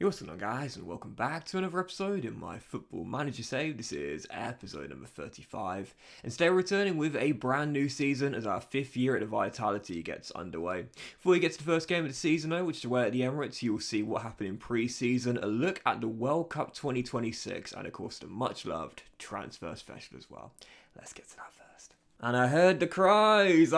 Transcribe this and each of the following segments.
What's going on, guys, and welcome back to another episode in my Football Manager save. This is episode number 35, and today we're returning with a brand new season as our 5th year at the Vitality gets underway. Before we get to the first game of the season though, which is away at the Emirates, you will see what happened in pre-season, a look at the World Cup 2026, and of course the much loved transfer special as well. Let's get to that first. And I heard the cries,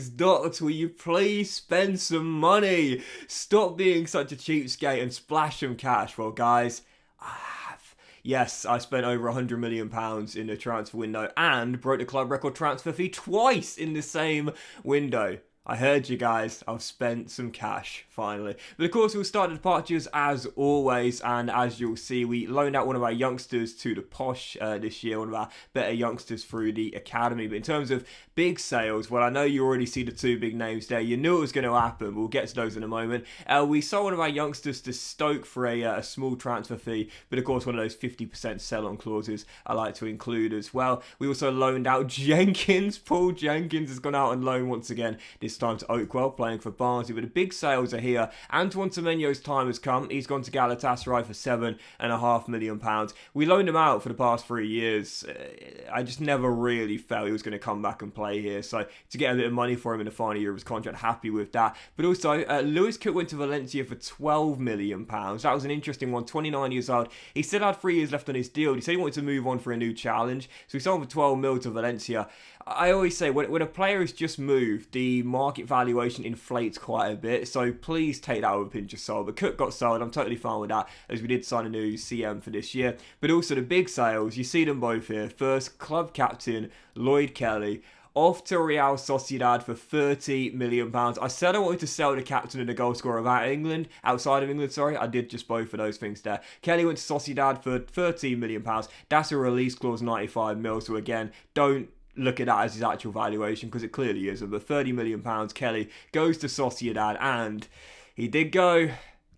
Doctor, will you please spend some money? Stop being such a cheapskate and splash some cash. Well, guys, I have. Yes, I spent over £100 million in the transfer window and broke the club record transfer fee twice in the same window. I heard you guys, I've spent some cash, finally. But of course, we'll start the departures as always, and as you'll see, we loaned out one of our youngsters to the Posh this year, one of our better youngsters through the academy. But in terms of big sales, well, I know you already see the two big names there. You knew it was going to happen. We'll get to those in a moment. We sold one of our youngsters to Stoke for a small transfer fee, but of course, one of those 50% sell-on clauses I like to include as well. We also loaned out Jenkins. Paul Jenkins has gone out on loan once again, this time to Oakwell, playing for Barnsley. But the big sales are here. Antoine Semenyo's time has come. He's gone to Galatasaray for £7.5 million. We loaned him out for the past 3 years. I just never really felt he was going to come back and play here. So to get a bit of money for him in the final year of his contract, happy with that. But also, Lewis Cook went to Valencia for £12 million. That was an interesting one. 29 years old. He still had 3 years left on his deal. He said he wanted to move on for a new challenge. So he sold him for 12 mil to Valencia. I always say, when a player has just moved, the market valuation inflates quite a bit, so please take that with a pinch of salt. But Cook got sold, I'm totally fine with that, as we did sign a new CM for this year. But also the big sales, you see them both here. First, club captain Lloyd Kelly, off to Real Sociedad for £30 million. I said I wanted to sell the captain and the goal scorer outside of England, I did just both of those things there. Kelly went to Sociedad for £13 million. That's a release clause 95 mil, so again, don't look at that as his actual valuation, because it clearly isn't. But £30 million, Kelly goes to Sociedad, and he did go.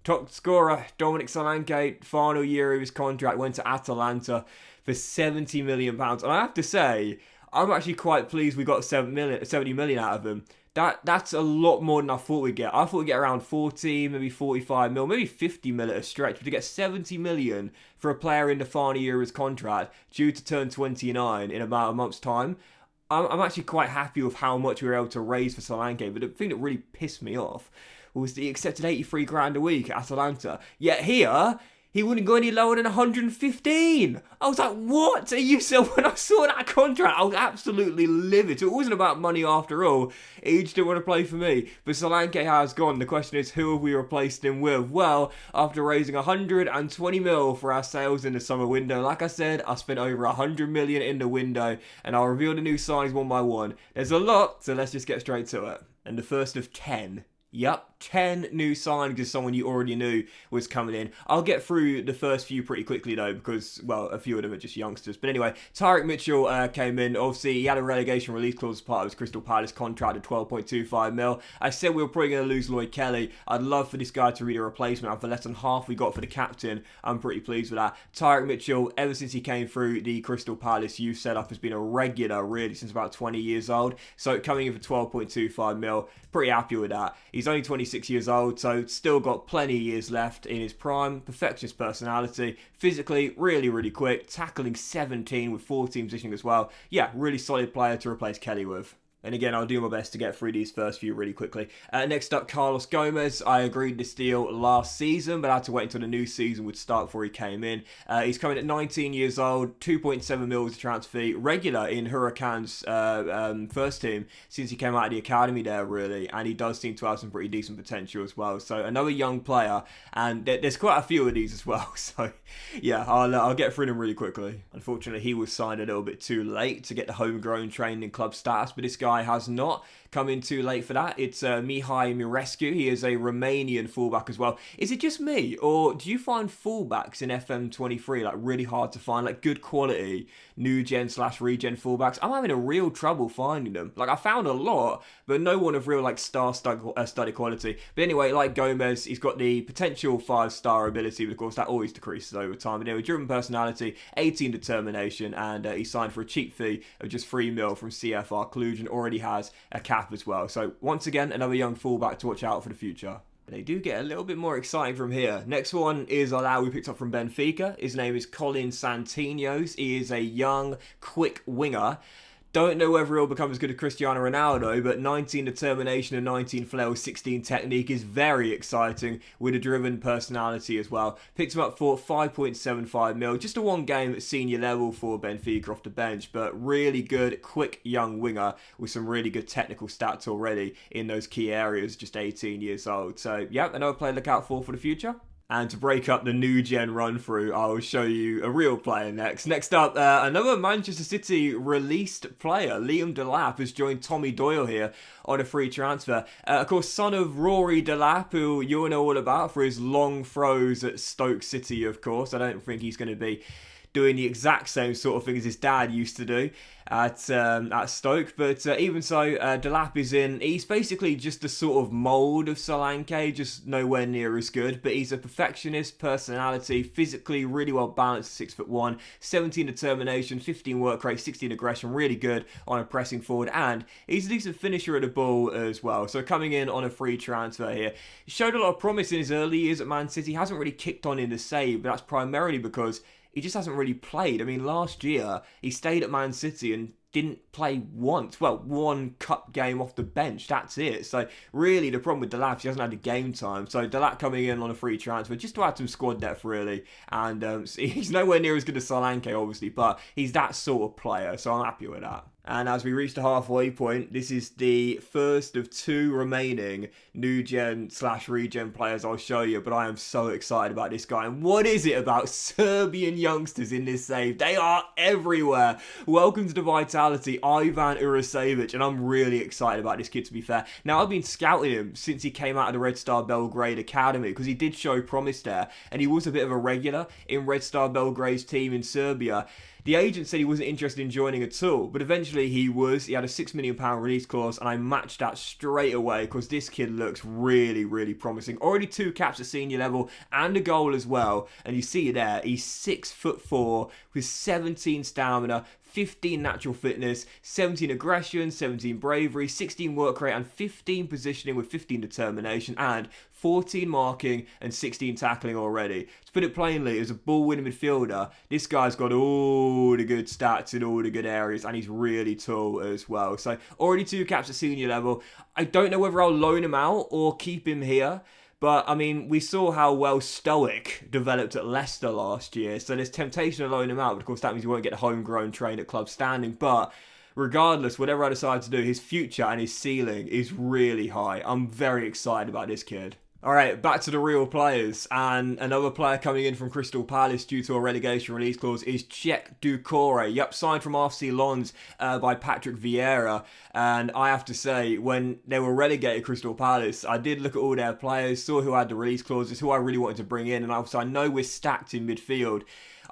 Top scorer, Dominic Solanke, final year of his contract, went to Atalanta for £70 million. And I have to say, I'm actually quite pleased we got 70 million out of him. That's a lot more than I thought we'd get. I thought we'd get around 40, maybe 45 mil, maybe 50 mil at a stretch. But to get 70 million for a player in the final year of his contract, due to turn 29 in about a month's time, I'm actually quite happy with how much we were able to raise for Solanke. But the thing that really pissed me off was that he accepted 83 grand a week at Atalanta. Yet here, he wouldn't go any lower than 115. I was like, what are you saying? When I saw that contract, I was absolutely livid. So it wasn't about money after all. He just didn't want to play for me. But Solanke has gone. The question is, who have we replaced him with? Well, after raising 120 mil for our sales in the summer window, like I said, I spent over 100 million in the window, and I'll reveal the new signings one by one. There's a lot, so let's just get straight to it. And the first of 10. Yep, 10 new signings is someone you already knew was coming in. I'll get through the first few pretty quickly though, because, well, a few of them are just youngsters. But anyway, Tyrick Mitchell came in. Obviously, he had a relegation release clause as part of his Crystal Palace contract at 12.25 mil. I said we were probably going to lose Lloyd Kelly. I'd love for this guy to be a replacement. For less than half we got for the captain, I'm pretty pleased with that. Tyrick Mitchell, ever since he came through the Crystal Palace youth setup, has been a regular, really, since about 20 years old. So coming in for 12.25 mil, pretty happy with that. He's only 26 years old, so still got plenty of years left in his prime. Perfectionist personality, physically really, really quick, tackling 17 with 14 positioning as well. Yeah, really solid player to replace Kelly with. And again, I'll do my best to get through these first few really quickly. Next up, Carlos Gomez. I agreed this deal last season, but I had to wait until the new season would start before he came in. He's coming at 19 years old, 2.7 mil as a transfer fee, regular in Huracan's first team since he came out of the academy there, really. And he does seem to have some pretty decent potential as well. So another young player, and there's quite a few of these as well. So yeah, I'll get through them really quickly. Unfortunately, he was signed a little bit too late to get the homegrown training club status, but this guy has not come in too late for that. It's Mihai Mirescu. He is a Romanian fullback as well. Is it just me, or do you find fullbacks in FM23 like really hard to find, like good quality new gen / regen fullbacks? I'm having a real trouble finding them. Like I found a lot, but no one of real like study quality. But anyway, like Gomez, he's got the potential 5-star ability, but of course that always decreases over time. But anyway, driven personality, 18 determination, and he signed for a cheap fee of just 3 mil from CFR Cluj, and already has a cap as well. So once again, another young fullback to watch out for the future. They do get a little bit more exciting from here. Next one is our lad we picked up from Benfica. His name is Colin Santinos. He is a young, quick winger. Don't know whether he'll become as good as Cristiano Ronaldo, but 19 determination and 19 flair, 16 technique is very exciting with a driven personality as well. Picked him up for 5.75 mil, just a one game at senior level for Benfica off the bench, but really good, quick young winger with some really good technical stats already in those key areas, just 18 years old. So, yeah, another player to look out for the future. And to break up the new gen run through, I will show you a real player next. Next up, another Manchester City released player, Liam Delap, has joined Tommy Doyle here on a free transfer. Of course, son of Rory Delap, who you'll know all about for his long throws at Stoke City, of course. I don't think he's going to be doing the exact same sort of thing as his dad used to do at Stoke, but even so, Delap is in. He's basically just the sort of mould of Solanke, just nowhere near as good, but he's a perfectionist personality, physically really well balanced, 6'1", 17 determination, 15 work rate, 16 aggression, really good on a pressing forward, and he's a decent finisher at the ball as well. So coming in on a free transfer here, he showed a lot of promise in his early years at Man City, hasn't really kicked on in the save, but that's primarily because he just hasn't really played. I mean, last year, he stayed at Man City and didn't play once. Well, one cup game off the bench, that's it. So, really, the problem with Delap, he hasn't had the game time. So, Delap coming in on a free transfer, just to add some squad depth, really. And he's nowhere near as good as Solanke, obviously, but he's that sort of player, so I'm happy with that. And as we reach the halfway point, this is the first of two remaining new gen / regen players I'll show you, but I am so excited about this guy. And what is it about Serbian youngsters in this save? They are everywhere. Welcome to the Vitality, Ivan Urasevic, and I'm really excited about this kid, to be fair. Now, I've been scouting him since he came out of the Red Star Belgrade Academy, because he did show promise there, and he was a bit of a regular in Red Star Belgrade's team in Serbia. The agent said he wasn't interested in joining at all, but eventually he was. He had a £6 million release clause, and I matched that straight away because this kid looks really, really promising. Already 2 caps at senior level and a goal as well. And you see it there, he's 6'4" with 17 stamina, 15 natural fitness, 17 aggression, 17 bravery, 16 work rate, and 15 positioning with 15 determination, and 14 marking and 16 tackling already. To put it plainly, as a ball-winning midfielder, this guy's got all the good stats in all the good areas, and he's really tall as well. So already 2 caps at senior level. I don't know whether I'll loan him out or keep him here. But, I mean, we saw how well Stoic developed at Leicester last year, so there's temptation to loan him out, but of course that means he won't get a homegrown train at club standing. But regardless, whatever I decide to do, his future and his ceiling is really high. I'm very excited about this kid. Alright, back to the real players, and another player coming in from Crystal Palace due to a relegation release clause is Czech Doucouré. Yep, signed from RC Lens by Patrick Vieira, and I have to say, when they were relegated Crystal Palace, I did look at all their players, saw who had the release clauses, who I really wanted to bring in, and also I know we're stacked in midfield.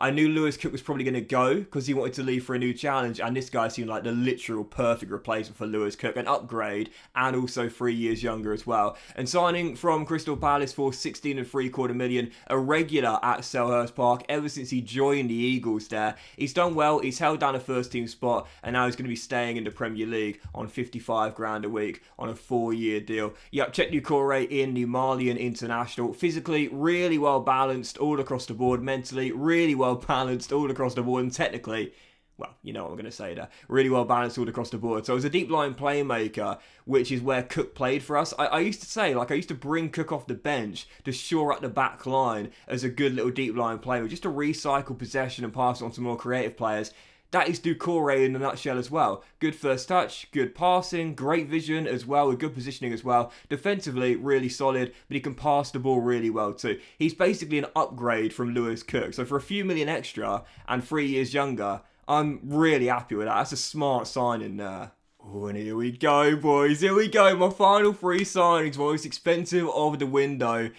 I knew Lewis Cook was probably going to go because he wanted to leave for a new challenge, and this guy seemed like the literal perfect replacement for Lewis Cook, an upgrade, and also 3 years younger as well. And signing from Crystal Palace for 16.75 million, a regular at Selhurst Park ever since he joined the Eagles there. He's done well, he's held down a first team spot, and now he's going to be staying in the Premier League on 55 grand a week on a 4-year deal. Yep, Czech Doucouré in the Malian international. Physically, really well balanced all across the board. Mentally, really well balanced all across the board, and technically, well, you know what I'm going to say there, really well balanced all across the board. So as a deep line playmaker, which is where Cook played for us, I used to say, like, I used to bring Cook off the bench to shore up the back line as a good little deep line player, just to recycle possession and pass it on to more creative players. That is Doucouré in a nutshell as well. Good first touch, good passing, great vision as well, with good positioning as well. Defensively, really solid, but he can pass the ball really well too. He's basically an upgrade from Lewis Cook. So for a few million extra and 3 years younger, I'm really happy with that. That's a smart signing there. Oh, and here we go, boys. Here we go. My final 3 signings, most expensive of the window.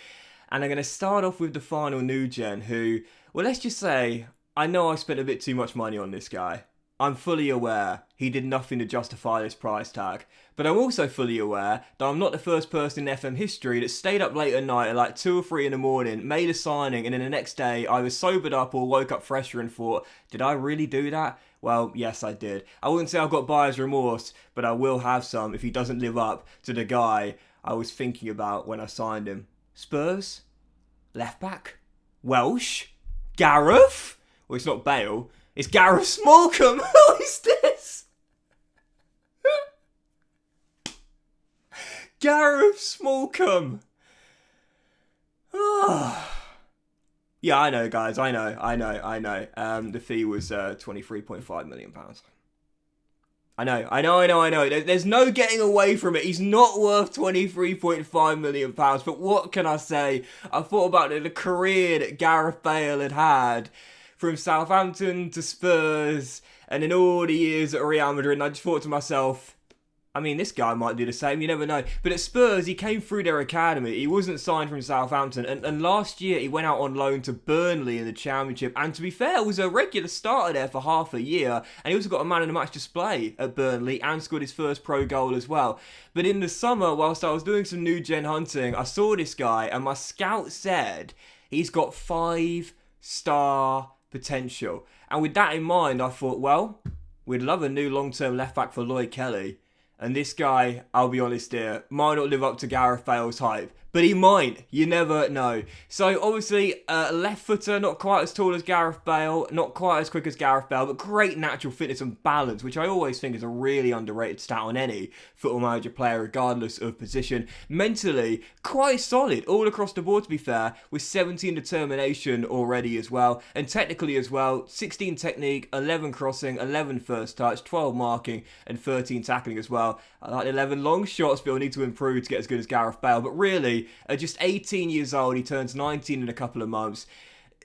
And I'm going to start off with the final new gen who, well, let's just say, I know I spent a bit too much money on this guy. I'm fully aware he did nothing to justify this price tag. But I'm also fully aware that I'm not the first person in FM history that stayed up late at night at like 2 or 3 in the morning, made a signing, and then the next day I was sobered up or woke up fresher and thought, did I really do that? Well, yes, I did. I wouldn't say I've got buyer's remorse, but I will have some if he doesn't live up to the guy I was thinking about when I signed him. Spurs, left back, Welsh, Gareth. Well, it's not Bale. It's Gareth Smallcombe. Who is this? Gareth Smallcombe. Yeah, I know, guys. I know. The fee was £23.5 million. I know. There's no getting away from it. He's not worth £23.5 million. But what can I say? I thought about the career that Gareth Bale had from Southampton to Spurs, and in all the years at Real Madrid, and I just thought to myself, I mean, this guy might do the same, you never know. But at Spurs, he came through their academy. He wasn't signed from Southampton. And last year, he went out on loan to Burnley in the Championship. And to be fair, was a regular starter there for half a year. And he also got a man in the match display at Burnley and scored his first pro goal as well. But in the summer, whilst I was doing some new gen hunting, I saw this guy and my scout said he's got 5-star potential. And with that in mind, I thought, well, we'd love a new long-term left-back for Lloyd Kelly. And this guy, I'll be honest here, might not live up to Gareth Bale's hype. But he might. You never know. So, obviously, left footer, not quite as tall as Gareth Bale, not quite as quick as Gareth Bale, but great natural fitness and balance, which I always think is a really underrated stat on any Football Manager player, regardless of position. Mentally, quite solid, all across the board, to be fair, with 17 determination already as well. And technically as well, 16 technique, 11 crossing, 11 first touch, 12 marking, and 13 tackling as well. I like 11 long shots, but he'll need to improve to get as good as Gareth Bale. But really, at just 18 years old, he turns 19 in a couple of months.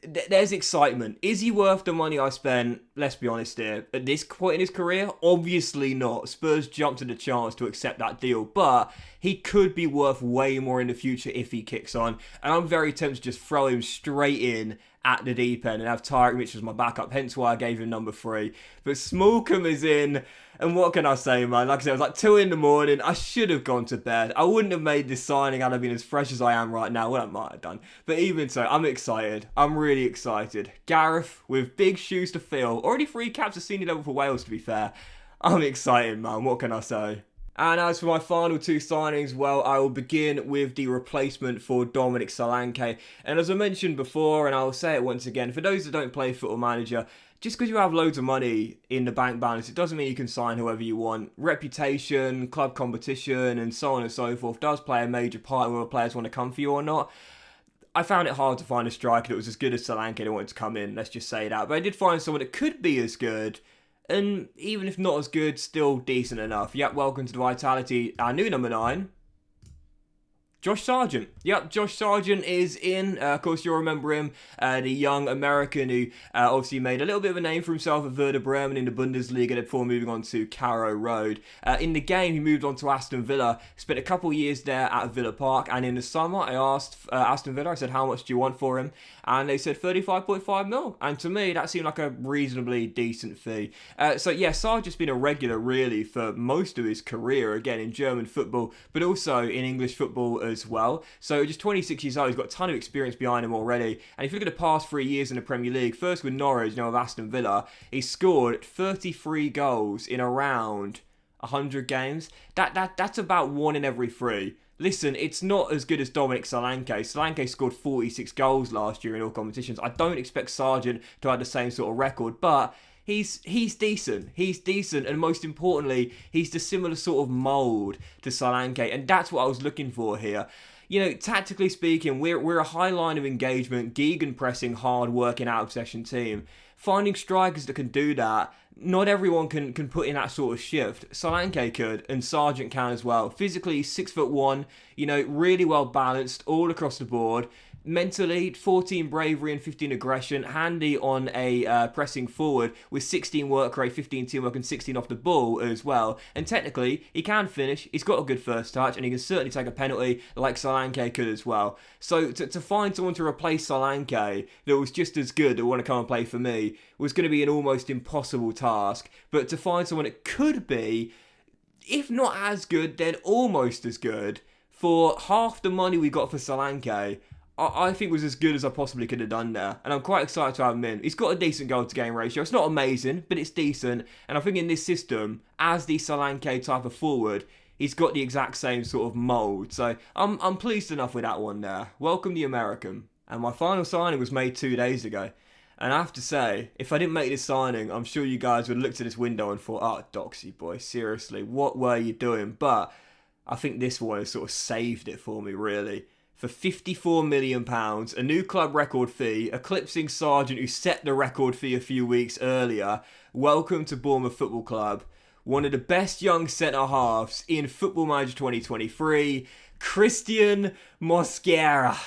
There's excitement. Is he worth the money I spent? Let's be honest here. At this point in his career, obviously not. Spurs jumped at the chance to accept that deal, but he could be worth way more in the future if he kicks on. And I'm very tempted to just throw him straight in at the deep end and have Tyrick Mitchell as my backup, hence why I gave him number 3. But Smallcombe is in, and what can I say, man? Like I said, it was like 2 in the morning. I should have gone to bed. I wouldn't have made this signing had I been as fresh as I am right now. Well, I might have done. But even so, I'm excited. I'm really excited. Gareth, with big shoes to fill. Already 3 caps at senior level for Wales, to be fair. I'm excited, man. What can I say? And as for my final 2 signings, well, I will begin with the replacement for Dominic Solanke. And as I mentioned before, and I'll say it once again, for those that don't play Football Manager, just because you have loads of money in the bank balance, it doesn't mean you can sign whoever you want. Reputation, club competition, and so on and so forth does play a major part in whether players want to come for you or not. I found it hard to find a striker that was as good as Solanke that wanted to come in, let's just say that. But I did find someone that could be as good, and even if not as good, still decent enough. Yep, welcome to the Vitality. Our new number 9, Josh Sargent. Yep, Josh Sargent is in. Of course, you'll remember him, the young American who obviously made a little bit of a name for himself at Werder Bremen in the Bundesliga before moving on to Carrow Road. In the game, he moved on to Aston Villa, spent a couple of years there at Villa Park, and in the summer, I asked Aston Villa, I said, how much do you want for him? And they said 35.5 mil. And to me, that seemed like a reasonably decent fee. So yeah, Sargent's been a regular, really, for most of his career, again, in German football, but also in English football as well. So just 26 years old, he's got a ton of experience behind him already. And if you look at the past 3 years in the Premier League, first with Norwich, now with Aston Villa, he's scored 33 goals in around 100 games. That's about 1 in every 3. Listen, it's not as good as Dominic Solanke. Solanke scored 46 goals last year in all competitions. I don't expect Sargent to have the same sort of record, but he's decent. He's decent, and most importantly, he's the similar sort of mould to Solanke, and that's what I was looking for here. You know, tactically speaking, we're a high line of engagement, gegenpressing, hard-working, out-of-possession team. Finding strikers that can do that, not everyone can put in that sort of shift. Solanke could, and Sargent can as well. Physically, 6'1", you know, really well balanced all across the board. Mentally, 14 bravery and 15 aggression, handy on a pressing forward with 16 work rate, 15 teamwork and 16 off the ball as well. And technically, he can finish, he's got a good first touch, and he can certainly take a penalty like Solanke could as well. So to find someone to replace Solanke that was just as good that would want to come and play for me was going to be an almost impossible task. But to find someone that could be, if not as good, then almost as good, for half the money we got for Solanke, I think was as good as I possibly could have done there. And I'm quite excited to have him in. He's got a decent goal-to-game ratio. It's not amazing, but it's decent. And I think in this system, as the Solanke type of forward, He's got the exact same sort of mould. So I'm pleased enough with that one there. Welcome the American. And my final signing was made 2 days ago. And I have to say, if I didn't make this signing, I'm sure you guys would have looked at this window and thought, oh, Doxy boy, seriously, what were you doing? But I think this one has sort of saved it for me, really. For £54 million, a new club record fee, eclipsing Sargent, who set the record fee a few weeks earlier. Welcome to Bournemouth Football Club. One of the best young centre-halves in Football Manager 2023, Christian Mosquera.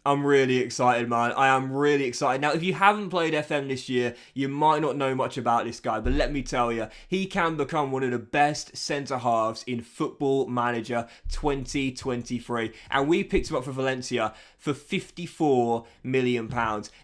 I'm really excited, man. I am really excited. Now, if you haven't played FM this year, you might not know much about this guy, but let me tell you, he can become one of the best centre-halves in Football Manager 2023. And we picked him up for Valencia for £54 million.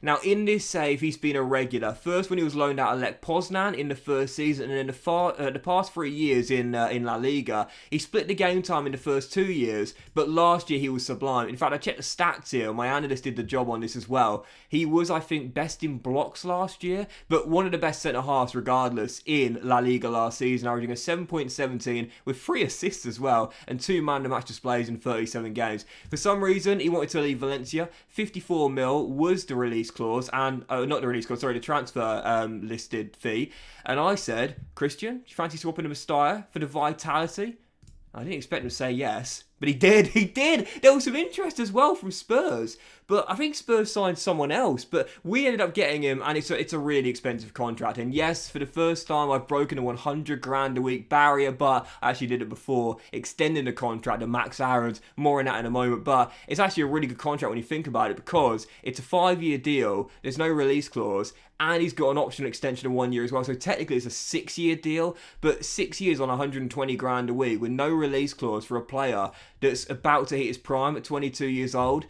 Now, in this save, he's been a regular. First, when he was loaned out of Lech Poznan in the first season, and in the past 3 years in La Liga, he split the game time in the first 2 years, but last year he was sublime. In fact, I checked the stats here. My analyst did the job on this as well. He was, I think, best in blocks last year, but one of the best centre-halves regardless in La Liga last season, averaging a 7.17 with 3 assists as well, and 2 man-of-the-match displays in 37 games. For some reason, he wanted to leave Valencia. 54 mil was the release clause, and not the release clause, sorry, the transfer listed fee. And I said, Christian, do you fancy swapping to Mestalla for the vitality? I didn't expect him to say yes, but he did. There was some interest as well from Spurs, but I think Spurs signed someone else, but we ended up getting him, and it's a really expensive contract. And yes, for the first time, I've broken the 100 grand a week barrier, but I actually did it before, extending the contract to Max Aarons. More on that in a moment, but it's actually a really good contract when you think about it, because it's a 5-year deal, there's no release clause, and he's got an optional extension of 1 year as well. So technically it's a 6-year deal, but 6 years on 120 grand a week with no release clause for a player that's about to hit his prime at 22 years old.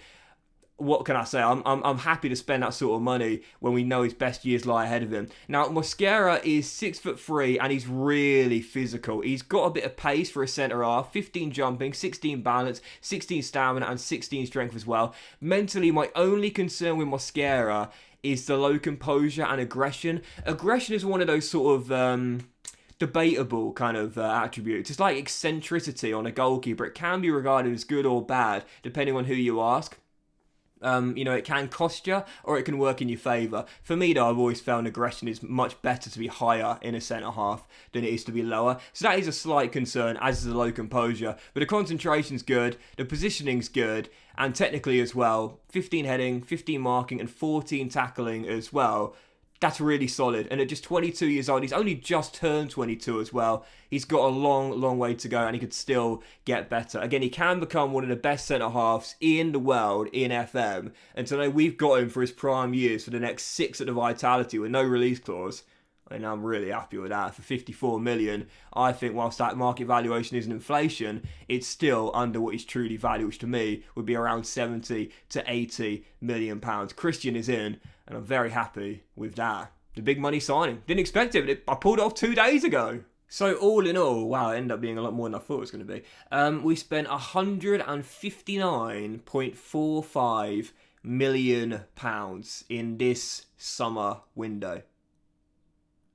What can I say? I'm happy to spend that sort of money when we know his best years lie ahead of him. Now, Mosquera is 6'3" and he's really physical. He's got a bit of pace for a centre half, 15 jumping, 16 balance, 16 stamina, and 16 strength as well. Mentally, my only concern with Mosquera is the low composure and aggression. Aggression is one of those sort of debatable kind of attributes. It's like eccentricity on a goalkeeper. It can be regarded as good or bad, depending on who you ask. It can cost you or it can work in your favour. For me, though, I've always found aggression is much better to be higher in a centre-half than it is to be lower. So that is a slight concern, as is the low composure. But the concentration's good, the positioning's good, and technically as well, 15 heading, 15 marking, and 14 tackling as well. That's really solid. And at just 22 years old, he's only just turned 22 as well. He's got a long, long way to go, and he could still get better. Again, he can become one of the best centre-halves in the world in FM. And to know we've got him for his prime years for the next 6 at the Vitality with no release clause, and I'm really happy with that. For 54 million, I think whilst that market valuation isn't inflation, it's still under what he's truly valued, which to me would be around 70 to 80 million pounds. Christian is in, and I'm very happy with that. The big money signing. Didn't expect it, but I pulled it off 2 days ago. So all in all, wow, it ended up being a lot more than I thought it was going to be. We spent £159.45 million in this summer window.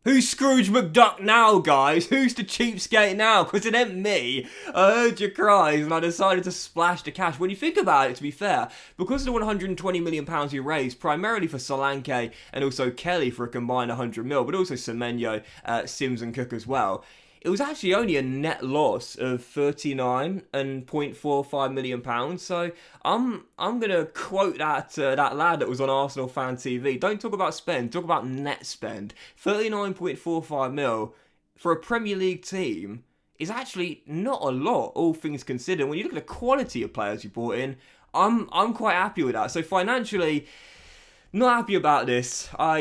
Who's Scrooge McDuck now, guys? Who's the cheapskate now? Because it ain't me. I heard your cries and I decided to splash the cash. When you think about it, to be fair, because of the £120 million we raised, primarily for Solanke and also Kelly for a combined 100 mil, but also Semenyo, Sims and Cook as well, it was actually only a net loss of £39.45 million. So I'm gonna quote that lad that was on Arsenal Fan TV. Don't talk about spend, talk about net spend. 39.45 mil for a Premier League team is actually not a lot, all things considered. When you look at the quality of players you brought in, I'm quite happy with that. So financially, not happy about this. I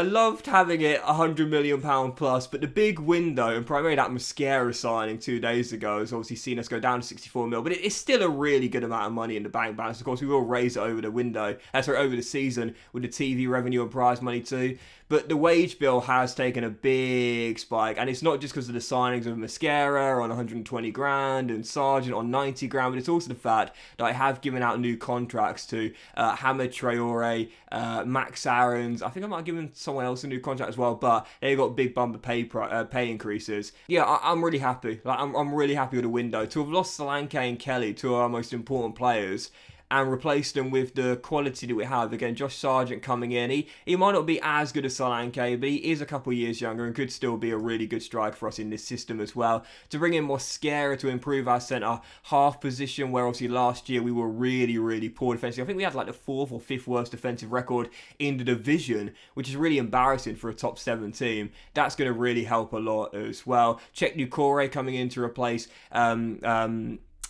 loved having it £100 million plus, but the big window, and primarily that Mosquera signing 2 days ago, has obviously seen us go down to 64 mil. But it's still a really good amount of money in the bank balance. Of course, we will raise it over the window, over the season with the TV revenue and prize money too. But the wage bill has taken a big spike, and it's not just because of the signings of Mosquera on 120 grand and Sargent on 90 grand, but it's also the fact that I have given out new contracts to Hamid Traore, Max Aarons. I think I might have given someone else a new contract as well, but they got big bumper pay increases. Yeah, I'm really happy. Like I'm really happy with the window. To have lost Solanke and Kelly, two of our most important players, and replace them with the quality that we have. Again, Josh Sargent coming in. He might not be as good as Solanke, but he is a couple of years younger and could still be a really good striker for us in this system as well. To bring in Mosquera to improve our centre half position, where obviously last year we were really, really poor defensively. I think we had like the 4th or 5th worst defensive record in the division, which is really embarrassing for a top 7 team. That's going to really help a lot as well. Czech Nukore coming in to replace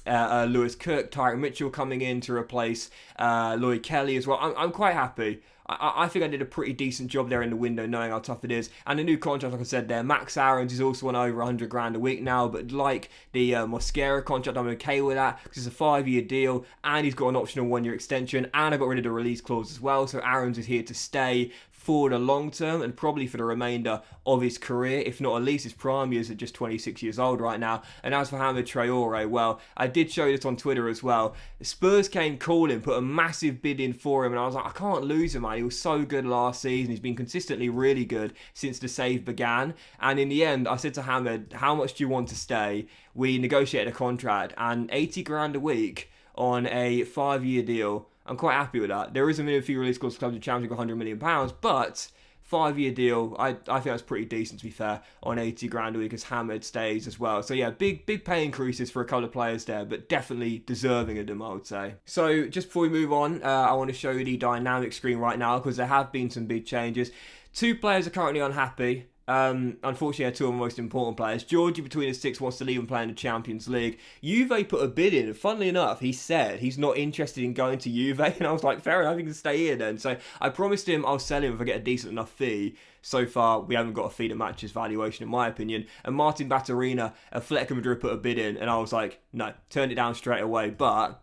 Lewis Cook, Tyrick Mitchell coming in to replace Lloyd Kelly as well. I'm quite happy. I think I did a pretty decent job there in the window, knowing how tough it is. And the new contract, like I said there, Max Aarons is also on over 100 grand a week now. But like the Mosquera contract, I'm okay with that because it's a 5-year deal and he's got an optional 1-year extension. And I got rid of the release clause as well. So Aarons is here to stay for the long term and probably for the remainder of his career, if not at least his prime years at just 26 years old right now. And as for Hamid Traore, well, I did show this on Twitter as well. Spurs came calling, put a massive bid in for him, and I was like, I can't lose him, man. He was so good last season. He's been consistently really good since the save began. And in the end, I said to Hamid, how much do you want to stay? We negotiated a contract and 80 grand a week on a 5-year deal. I'm quite happy with that. There is a minimum fee release clause for clubs of Championship, £100 million, but 5-year deal, I think that's pretty decent, to be fair, on 80 grand a week as Hamid stays as well. So yeah, big pay increases for a couple of players there, but definitely deserving of them, I would say. So just before we move on, I want to show you the dynamic screen right now because there have been some big changes. 2 players are currently unhappy. Unfortunately, 2 of the most important players. Georgie, between the 6, wants to leave and play in the Champions League. Juve put a bid in, and funnily enough, he said he's not interested in going to Juve, and I was like, fair enough, he can stay here then. So I promised him I'll sell him if I get a decent enough fee. So far, we haven't got a fee that matches valuation, in my opinion. And Martin Baturina, Atletico Madrid put a bid in, and I was like, no, turned it down straight away. But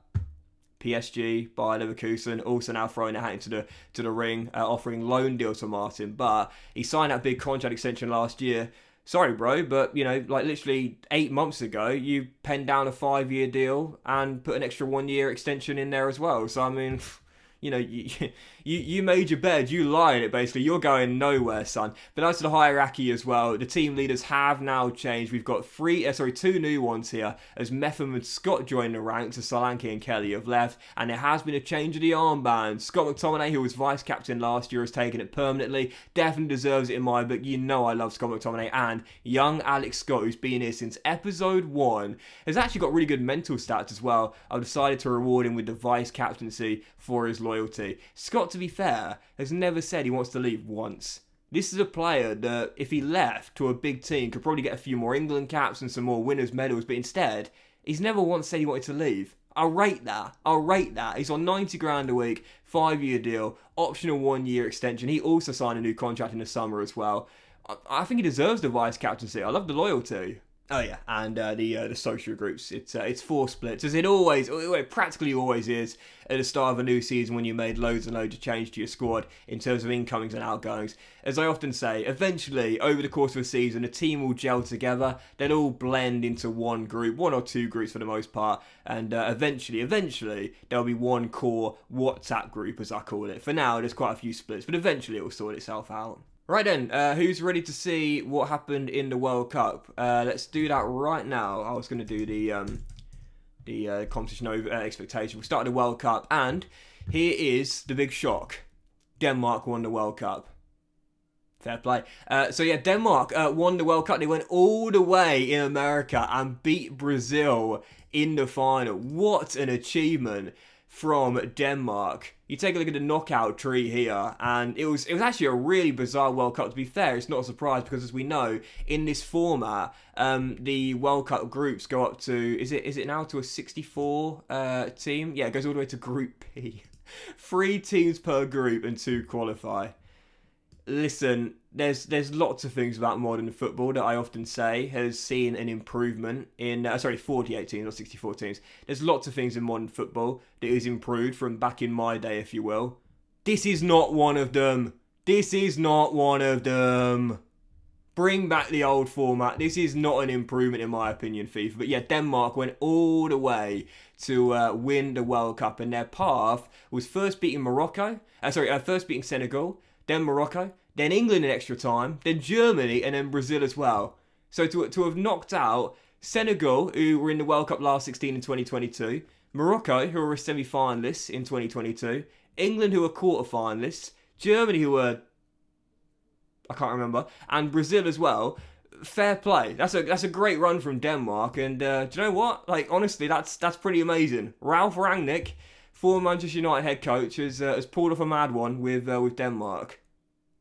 PSG, Bayer Leverkusen, also now throwing a hat into the ring, offering loan deals for Martin. But he signed that big contract extension last year. Sorry, bro, but, you know, like literally 8 months ago, you penned down a 5-year deal and put an extra 1-year extension in there as well. So, I mean, you know, you made your bed, you lie in it basically, you're going nowhere, son. But as to the hierarchy as well, the team leaders have now changed. We've got 2 new ones here, as Metham and Scott joined the ranks, as Solanke and Kelly have left, and there has been a change of the armband. Scott McTominay, who was vice-captain last year, has taken it permanently, definitely deserves it in my book. You know I love Scott McTominay, and young Alex Scott, who's been here since episode 1, has actually got really good mental stats as well. I've decided to reward him with the vice-captaincy for his loyalty. Scott, to be fair, has never said he wants to leave once. This is a player that, if he left to a big team, could probably get a few more England caps and some more winners' medals, but instead, he's never once said he wanted to leave. I'll rate that. He's on 90 grand a week, 5-year deal, optional 1-year extension. He also signed a new contract in the summer as well. I think he deserves the vice-captaincy. I love the loyalty. Oh yeah, and the social groups. It's 4 splits, as it practically always is at the start of a new season when you made loads and loads of change to your squad in terms of incomings and outgoings. As I often say, eventually over the course of a season, a team will gel together. They'll all blend into one group, 1 or 2 groups for the most part, and eventually there'll be one core WhatsApp group, as I call it. For now, there's quite a few splits, but eventually it will sort itself out. Right then, who's ready to see what happened in the World Cup? Let's do that right now. I was going to do the competition over expectation. We'll start the World Cup, and here is the big shock. Denmark won the World Cup. Fair play. So yeah, Denmark won the World Cup. They went all the way in America and beat Brazil in the final. What an achievement from Denmark. You take a look at the knockout tree here, and it was actually a really bizarre World Cup. To be fair, it's not a surprise because, as we know, in this format, the World Cup groups go up to is it now to a 64 team? Yeah, it goes all the way to Group B. 3 teams per group and 2 qualify. Listen, there's lots of things about modern football that I often say has seen an improvement in 48 teams or 64 teams. There's lots of things in modern football that is improved from back in my day, if you will. This is not one of them. Bring back the old format. This is not an improvement in my opinion, FIFA. But yeah, Denmark went all the way to win the World Cup, and their path was first beating first beating Senegal, then Morocco, then England in extra time, then Germany, and then Brazil as well. So to have knocked out Senegal, who were in the World Cup last 16 in 2022, Morocco, who were semi-finalists in 2022, England, who were quarter-finalists, Germany, who were, I can't remember, and Brazil as well. Fair play. That's a great run from Denmark, and do you know what? Like, honestly, that's pretty amazing. Ralf Rangnick, former Manchester United head coach, has pulled off a mad one with Denmark.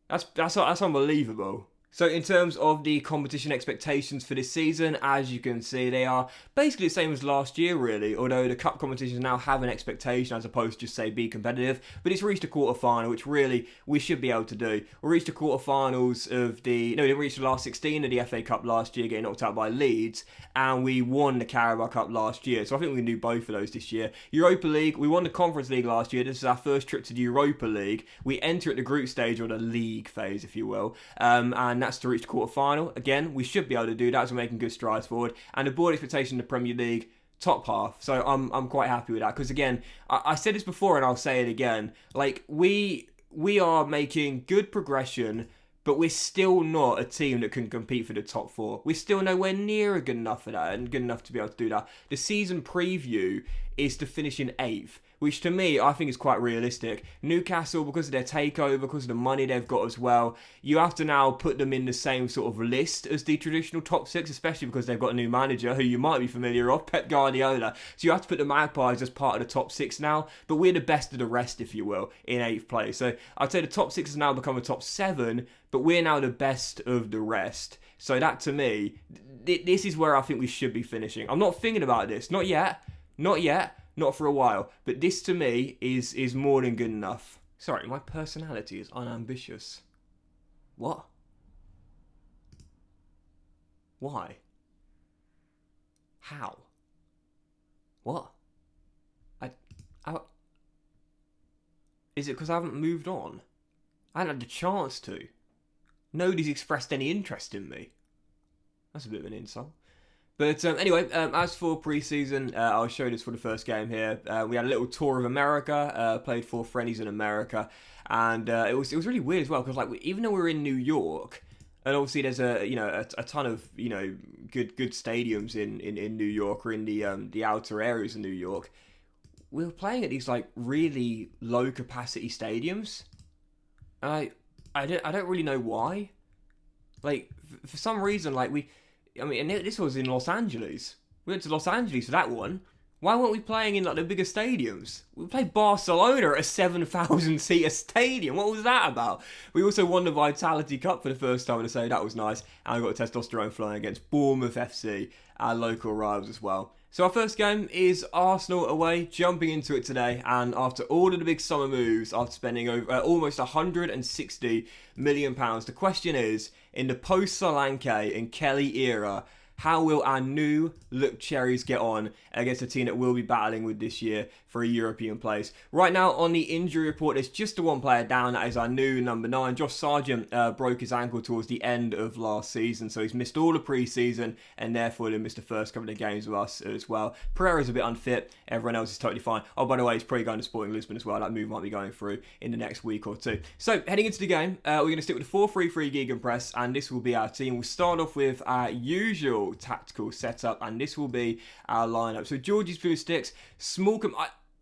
That's unbelievable. So in terms of the competition expectations for this season, as you can see, they are basically the same as last year, really, although the cup competitions now have an expectation as opposed to just, say, be competitive. But it's reached a quarter-final, which really we should be able to do. We reached the quarter-finals of we didn't reach the last 16 of the FA Cup last year, getting knocked out by Leeds, and we won the Carabao Cup last year. So I think we can do both of those this year. Europa League, we won the Conference League last year. This is our first trip to the Europa League. We enter at the group stage, or the league phase, if you will, and that's to reach the quarter-final. Again, we should be able to do that as we're making good strides forward. And the board expectation in the Premier League, top half. So I'm quite happy with that. Because again, I said this before and I'll say it again. Like, we are making good progression, but we're still not a team that can compete for the top four. We're still nowhere near good enough for that and good enough to be able to do that. The season preview is to finish in 8th, which to me, I think is quite realistic. Newcastle, because of their takeover, because of the money they've got as well, you have to now put them in the same sort of list as the traditional top 6, especially because they've got a new manager who you might be familiar of, Pep Guardiola. So you have to put the Magpies as part of the top 6 now, but we're the best of the rest, if you will, in 8th place. So I'd say the top 6 has now become a top 7, but we're now the best of the rest. So that, to me, this is where I think we should be finishing. I'm not thinking about this. Not yet. Not for a while. But this, to me, is more than good enough. Sorry, my personality is unambitious. What? Why? How? What? Is it because I haven't moved on? I haven't had the chance to. Nobody's expressed any interest in me. That's a bit of an insult. But anyway, as for pre-season, I'll show this for the first game here. We had a little tour of America, played 4 friendlies in America, and it was really weird as well, because like even though we were in New York, and obviously there's a ton of good stadiums in New York, or in the outer areas of New York, we were playing at these like really low capacity stadiums. I don't really know why. Like for some reason, like and this was in Los Angeles. We went to Los Angeles for that one. Why weren't we playing in like the bigger stadiums? We played Barcelona at a 7,000 seater stadium. What was that about? We also won the Vitality Cup for the first time, and so that was nice. And I got testosterone flying against Bournemouth FC, our local rivals as well. So our first game is Arsenal away, jumping into it today, and after all of the big summer moves, after spending over almost £160 million, the question is, in the post-Solanke and Kelly era, how will our new look cherries get on against a team that we'll be battling with this year for a European place? Right now, on the injury report, there's just the one player down. That is our new number 9. Josh Sargent broke his ankle towards the end of last season, so he's missed all the pre-season, and therefore he'll miss the first couple of games with us as well. Pereira's a bit unfit. Everyone else is totally fine. Oh, by the way, he's probably going to Sporting Lisbon as well. That move might be going through in the next week or two. So, heading into the game, we're going to stick with the 4-3-3 Gegenpress, and this will be our team. We'll start off with our usual tactical setup, and this will be our lineup. So Georgie's blue sticks, Smallcombe.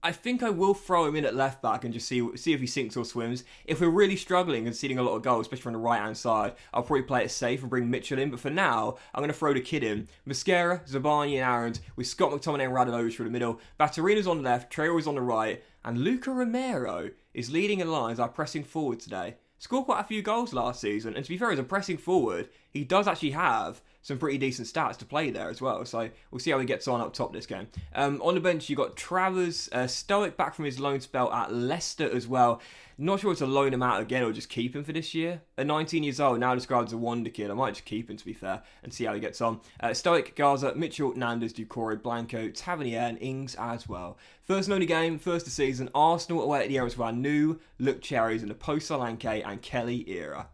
I think I will throw him in at left back and just see if he sinks or swims. If we're really struggling and conceding a lot of goals, especially on the right hand side, I'll probably play it safe and bring Mitchell in. But for now, I'm going to throw the kid in. Mosquera, Zabani and Aarons, with Scott McTominay and Radovic through the middle. Baturina's on the left, Traore's on the right, and Luca Romero is leading in lines. Are pressing forward today. Scored quite a few goals last season, and to be fair, as a pressing forward, he does actually have some pretty decent stats to play there as well. So we'll see how he gets on up top this game. On the bench, you've got Travers, Stoic back from his loan spell at Leicester as well. Not sure to loan him out again or just keep him for this year. At 19 years old, now described as a wonder kid. I might just keep him, to be fair, and see how he gets on. Stoic, Garza, Mitchell, Nandez, Ducore, Blanco, Tavernier, and Ings as well. First and only game, first of the season. Arsenal away at the Emirates with our new look cherries in the post-Solanke and Kelly era.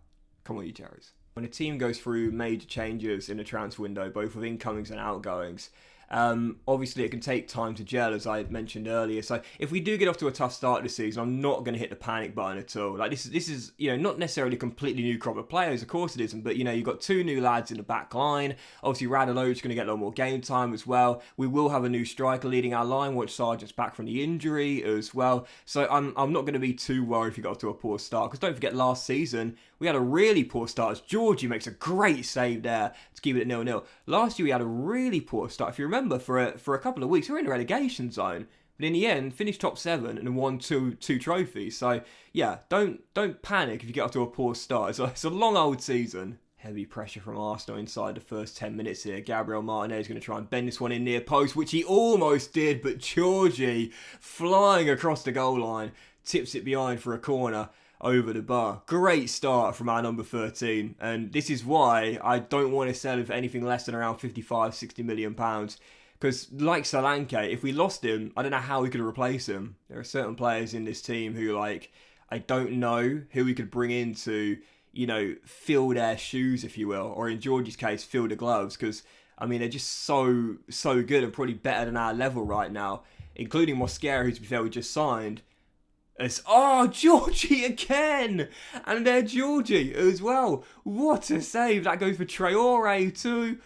Come on, you cherries. When a team goes through major changes in the transfer window, both with incomings and outgoings, obviously it can take time to gel, as I mentioned earlier. So if we do get off to a tough start this season, I'm not going to hit the panic button at all. Like this is not necessarily a completely new crop of players, of course it isn't, but you've got 2 new lads in the back line. Obviously Radulow's going to get a lot more game time as well. We will have a new striker leading our line once Sargent's back from the injury as well. So I'm not going to be too worried if we got off to a poor start, because don't forget last season we had a really poor start as Georgie makes a great save there to keep it at 0-0. Last year we had a really poor start. If you remember, for a couple of weeks we were in the relegation zone, but in the end finished top 7 and won two trophies. So yeah, don't panic if you get off to a poor start. It's a long old season. Heavy pressure from Arsenal inside the first 10 minutes here. Gabriel Martinez is going to try and bend this one in near post, which he almost did, but Georgie, flying across the goal line, tips it behind for a corner over the bar. Great start from our number 13, and this is why I don't want to sell him for anything less than around 55-60 million pounds, because like Solanke, if we lost him, I don't know how we could replace him. There are certain players in this team who, like, I don't know who we could bring in to, fill their shoes, if you will, or in Georgie's case, fill the gloves, because I mean they're just so good and probably better than our level right now, including Mosquera, who, to be fair, we just signed. Georgie again! And there Georgie as well. What a save. That goes for Traore too.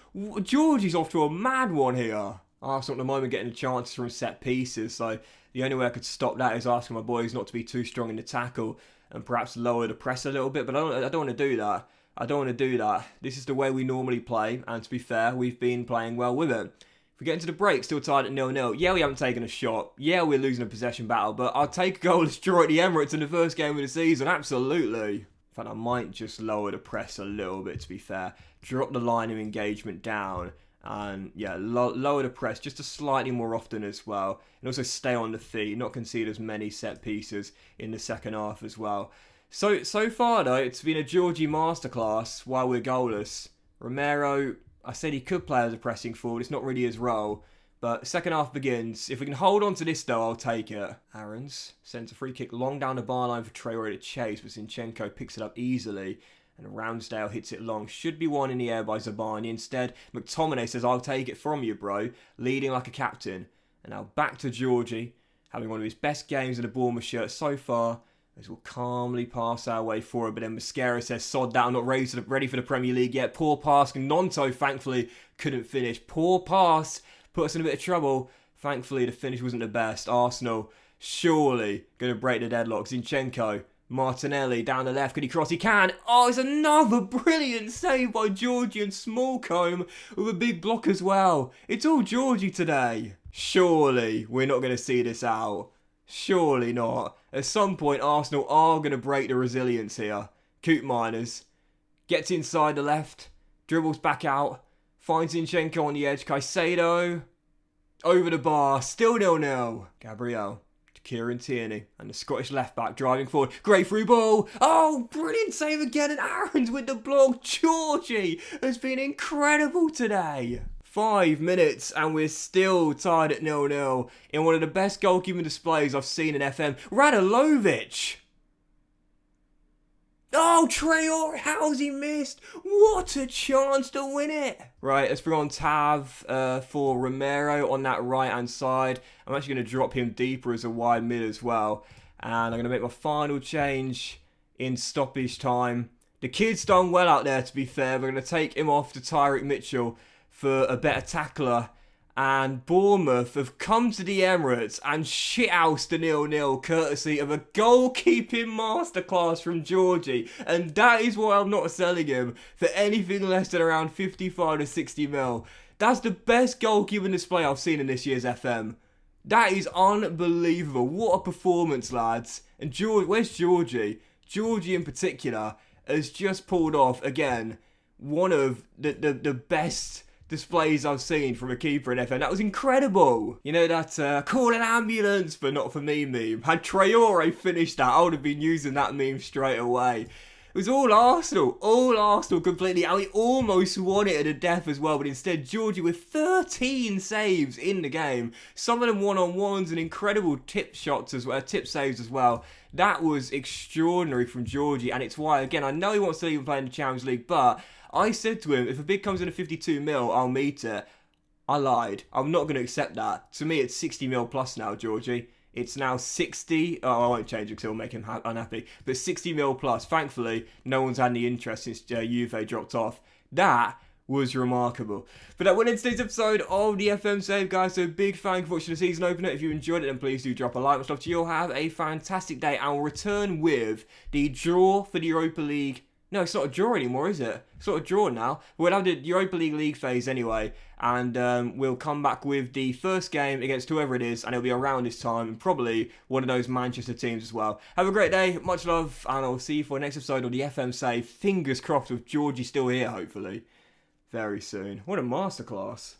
Georgie's off to a mad one here. Arsenal at the moment getting chances from set pieces, so the only way I could stop that is asking my boys not to be too strong in the tackle and perhaps lower the press a little bit, but I don't want to do that. I don't want to do that. This is the way we normally play, and to be fair, we've been playing well with it. If we get into the break, still tied at 0-0. Yeah, we haven't taken a shot. Yeah, we're losing a possession battle, but I'll take a goalless draw at the Emirates in the first game of the season. Absolutely. In fact, I might just lower the press a little bit, to be fair. Drop the line of engagement down. And yeah, lower the press just a slightly more often as well. And also stay on the feet, not concede as many set pieces in the second half as well. So far, though, it's been a Georgie masterclass while we're goalless. Romero, I said he could play as a pressing forward. It's not really his role. But second half begins. If we can hold on to this, though, I'll take it. Aarons sends a free kick long down the byline for Traore to chase, but Zinchenko picks it up easily. And Ramsdale hits it long. Should be one in the air by Zabani. Instead, McTominay says, I'll take it from you, bro. Leading like a captain. And now back to Georgie, having one of his best games in the Bournemouth shirt so far, as we'll calmly pass our way forward. But then Mosquera says, sod that, I'm not ready for the Premier League yet. Poor pass. Nonto, thankfully, couldn't finish. Poor pass. Put us in a bit of trouble. Thankfully, the finish wasn't the best. Arsenal, surely going to break the deadlock. Zinchenko, Martinelli down the left. Can he cross? He can. Oh, it's another brilliant save by Georgie, and Smallcombe with a big block as well. It's all Georgie today. Surely we're not going to see this out. Surely not. At some point, Arsenal are going to break the resilience here. Coot Miners gets inside the left, dribbles back out, finds Zinchenko on the edge. Caicedo over the bar, still 0-0. Gabriel to Kieran Tierney and the Scottish left back driving forward. Great through ball. Oh, brilliant save again, and Aarons with the block. Georgie has been incredible today. 5 minutes and we're still tied at 0-0 in one of the best goalkeeping displays I've seen in FM. Radulovic! Oh, Traore, how's he missed? What a chance to win it! Right, let's bring on Tav for Romero on that right-hand side. I'm actually going to drop him deeper as a wide mid as well. And I'm going to make my final change in stoppage time. The kid's done well out there, to be fair. We're going to take him off to Tyreek Mitchell for a better tackler, and Bournemouth have come to the Emirates and shithoused the 0-0 courtesy of a goalkeeping masterclass from Georgie, and that is why I'm not selling him for anything less than around 55 to 60 mil. That's the best goalkeeping display I've seen in this year's FM. That is unbelievable. What a performance, lads. And where's Georgie? Georgie in particular has just pulled off, again, one of the best displays I've seen from a keeper in FN. That was incredible. You know that call an ambulance but not for me meme. Had Traore finished that, I would have been using that meme straight away. was all Arsenal completely, and we almost won it at a death as well, but instead Georgie with 13 saves in the game, some of them one-on-ones and incredible tip shots as well, tip saves as well. That was extraordinary from Georgie, and it's why, again, I know he wants to even play in the Champions League, but I said to him, if a bid comes in at 52 mil, I'll meet it. I lied. I'm not going to accept that. To me, it's 60 mil plus now, Georgie. It's now 60. Oh, I won't change it because it'll make him unhappy. But 60 mil plus. Thankfully, no one's had any interest since Juve dropped off. That was remarkable. But that went into today's episode of the FM Save, guys. So big thank you for watching the season opener. If you enjoyed it, then please do drop a like. Much love to you all. Have a fantastic day. I'll return with the draw for the Europa League. No, it's not a draw anymore, is it? It's not a draw now. We'll have the Europa League phase anyway, and we'll come back with the first game against whoever it is, and it'll be around this time, and probably one of those Manchester teams as well. Have a great day, much love, and I'll see you for the next episode of the FM Save. Fingers crossed with Georgie still here, hopefully, very soon. What a masterclass.